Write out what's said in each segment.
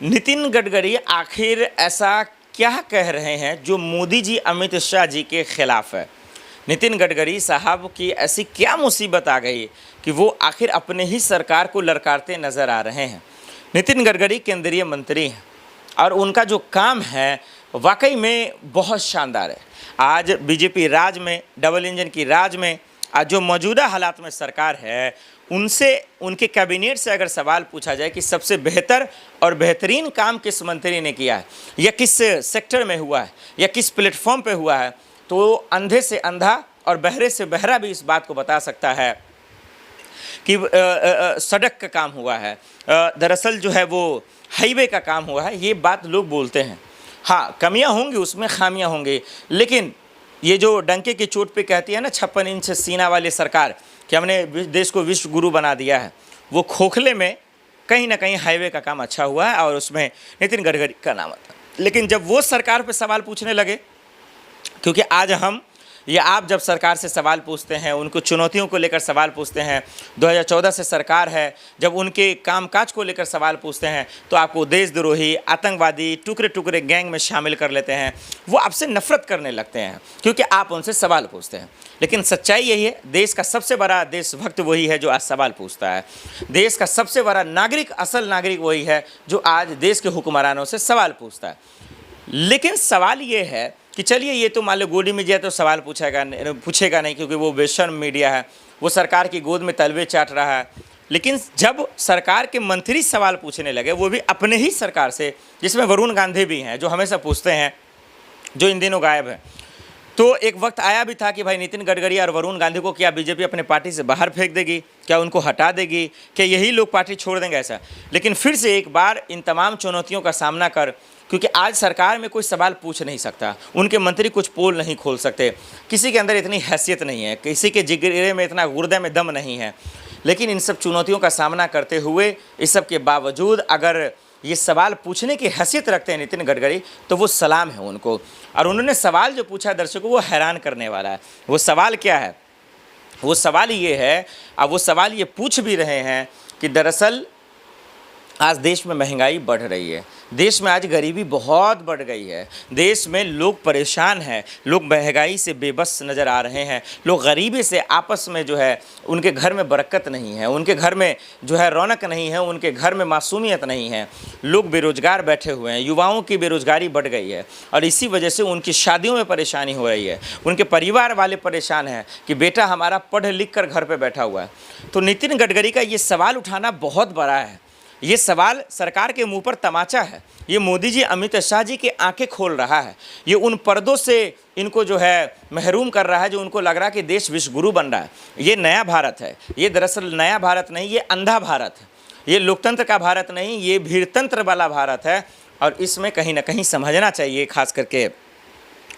नितिन गडकरी आखिर ऐसा क्या कह रहे हैं जो मोदी जी अमित शाह जी के खिलाफ है। नितिन गडकरी साहब की ऐसी क्या मुसीबत आ गई कि वो आखिर अपने ही सरकार को ललकारते नजर आ रहे हैं। नितिन गडकरी केंद्रीय मंत्री हैं और उनका जो काम है वाकई में बहुत शानदार है। आज बीजेपी राज में, डबल इंजन की राज में, आज जो मौजूदा हालात में सरकार है, उनसे, उनके कैबिनेट से अगर सवाल पूछा जाए कि सबसे बेहतर और बेहतरीन काम किस मंत्री ने किया है या किस सेक्टर में हुआ है या किस प्लेटफॉर्म पे हुआ है, तो अंधे से अंधा और बहरे से बहरा भी इस बात को बता सकता है कि सड़क का काम हुआ है। दरअसल जो है वो हाईवे का काम हुआ है। ये बात लोग बोलते हैं। हाँ, कमियां होंगी, उसमें खामियां होंगी, लेकिन ये जो डंके की चोट पे कहती है ना 56 इंच सीना वाली सरकार कि हमने देश को विश्व गुरु बना दिया है, वो खोखले में कहीं ना कहीं हाईवे का काम अच्छा हुआ है और उसमें नितिन गडकरी का नाम आता है। लेकिन जब वो सरकार पे सवाल पूछने लगे, क्योंकि आज हम या आप जब सरकार से सवाल पूछते हैं, उनको चुनौतियों को लेकर सवाल पूछते हैं, 2014 से सरकार है, जब उनके कामकाज को लेकर सवाल पूछते हैं तो आपको देशद्रोही, आतंकवादी, टुकड़े टुकड़े गैंग में शामिल कर लेते हैं। वो आपसे नफरत करने लगते हैं क्योंकि आप उनसे सवाल पूछते हैं। लेकिन सच्चाई यही है, देश का सबसे बड़ा देशभक्त वही है जो आज सवाल पूछता है। देश का सबसे बड़ा नागरिक, असल नागरिक वही है जो आज देश के हुक्मरानों से सवाल पूछता है। लेकिन सवाल ये है कि चलिए, ये तो मान लो गोदी मीडिया तो सवाल पूछेगा नहीं क्योंकि वो बेशर्म मीडिया है, वो सरकार की गोद में तलवे चाट रहा है। लेकिन जब सरकार के मंत्री सवाल पूछने लगे, वो भी अपने ही सरकार से, जिसमें वरुण गांधी भी हैं जो हमेशा पूछते हैं, जो इन दिनों गायब है, तो एक वक्त आया भी था कि भाई नितिन गडकरी और वरुण गांधी को क्या बीजेपी अपने पार्टी से बाहर फेंक देगी, क्या उनको हटा देगी, क्या यही लोग पार्टी छोड़ देंगे, ऐसा। लेकिन फिर से एक बार इन तमाम चुनौतियों का सामना कर, क्योंकि आज सरकार में कोई सवाल पूछ नहीं सकता, उनके मंत्री कुछ पोल नहीं खोल सकते, किसी के अंदर इतनी हैसियत नहीं है, किसी के जिगरे में इतना गुर्दे में दम नहीं है। लेकिन इन सब चुनौतियों का सामना करते हुए, इस सब के बावजूद अगर ये सवाल पूछने की हैसियत रखते हैं नितिन गडकरी, तो वो सलाम है उनको। और उन्होंने सवाल जो पूछा दर्शकों, वो हैरान करने वाला है। वो सवाल क्या है? वो सवाल ये है, अब वो सवाल ये पूछ भी रहे हैं कि दरअसल आज देश में महंगाई बढ़ रही है, देश में आज गरीबी बहुत बढ़ गई है, देश में लोग परेशान हैं, लोग महंगाई से बेबस नज़र आ रहे हैं, लोग गरीबी से आपस में जो है, उनके घर में बरकत नहीं है, उनके घर में जो है रौनक नहीं है, उनके घर में मासूमियत नहीं है, लोग बेरोजगार बैठे हुए हैं, युवाओं की बेरोजगारी बढ़ गई है और इसी वजह से उनकी शादियों में परेशानी हो रही है, उनके परिवार वाले परेशान हैं कि बेटा हमारा पढ़ लिख कर घर पर बैठा हुआ है। तो नितिन गडकरी का ये सवाल उठाना बहुत बड़ा है। ये सवाल सरकार के मुंह पर तमाचा है। ये मोदी जी, अमित शाह जी की आंखें खोल रहा है। ये उन पर्दों से इनको जो है महरूम कर रहा है जो उनको लग रहा है कि देश विश्व गुरु बन रहा है। ये नया भारत है। ये दरअसल नया भारत नहीं, ये अंधा भारत है। ये लोकतंत्र का भारत नहीं, ये भीड़तंत्र वाला भारत है। और इसमें कहीं ना कहीं समझना चाहिए, खास करके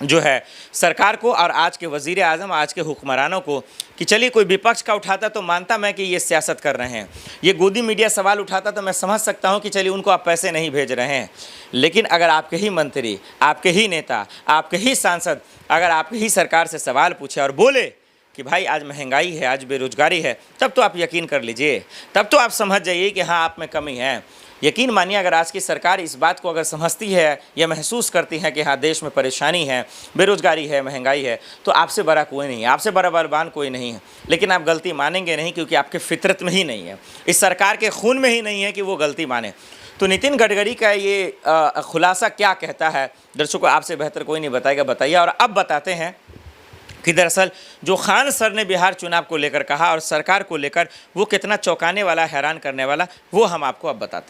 जो है सरकार को और आज के वज़ीर आज़म, आज के हुक्मरानों को, कि चलिए कोई विपक्ष का उठाता तो मानता मैं कि ये सियासत कर रहे हैं, ये गोदी मीडिया सवाल उठाता तो मैं समझ सकता हूँ कि चलिए उनको आप पैसे नहीं भेज रहे हैं। लेकिन अगर आपके ही मंत्री, आपके ही नेता, आपके ही सांसद अगर आपकी ही सरकार से सवाल पूछे और बोले कि भाई आज महंगाई है, आज बेरोजगारी है, तब तो आप यकीन कर लीजिए, तब तो आप समझ जाइए कि हाँ, आप में कमी है। यकीन मानिए, अगर आज की सरकार इस बात को अगर समझती है या महसूस करती है कि हाँ देश में परेशानी है, बेरोजगारी है, महंगाई है, तो आपसे बड़ा कोई नहीं है, आपसे बड़ा बलवान कोई नहीं है। लेकिन आप गलती मानेंगे नहीं क्योंकि आपके फितरत में ही नहीं है, इस सरकार के खून में ही नहीं है कि वो गलती माने। तो नितिन गडकरी का ये खुलासा क्या कहता है, दर्शकों आपसे बेहतर कोई नहीं बताएगा, बताइए। और अब बताते हैं कि दरअसल जो खान सर ने बिहार चुनाव को लेकर कहा और सरकार को लेकर, वो कितना चौंकाने वाला, हैरान करने वाला, वो हम आपको अब बताते हैं।